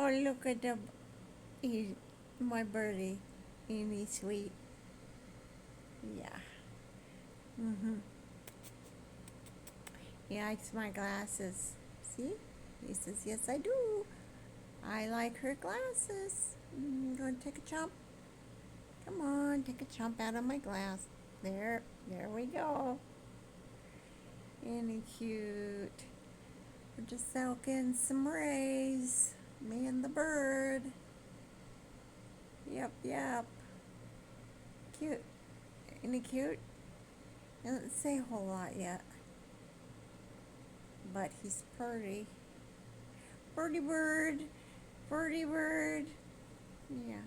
Oh, look at my birdie. Ain't he sweet? Yeah. He likes my glasses. See? He says, yes, I do. I like her glasses. Gonna take a chomp? Come on, take a chomp out of my glass. There we go. Ain't he cute? We're just soaking some rays. Me and the bird. Yep. Cute. Ain't he cute? He doesn't say a whole lot yet. But he's pretty. Birdie bird. Birdie bird. Yeah.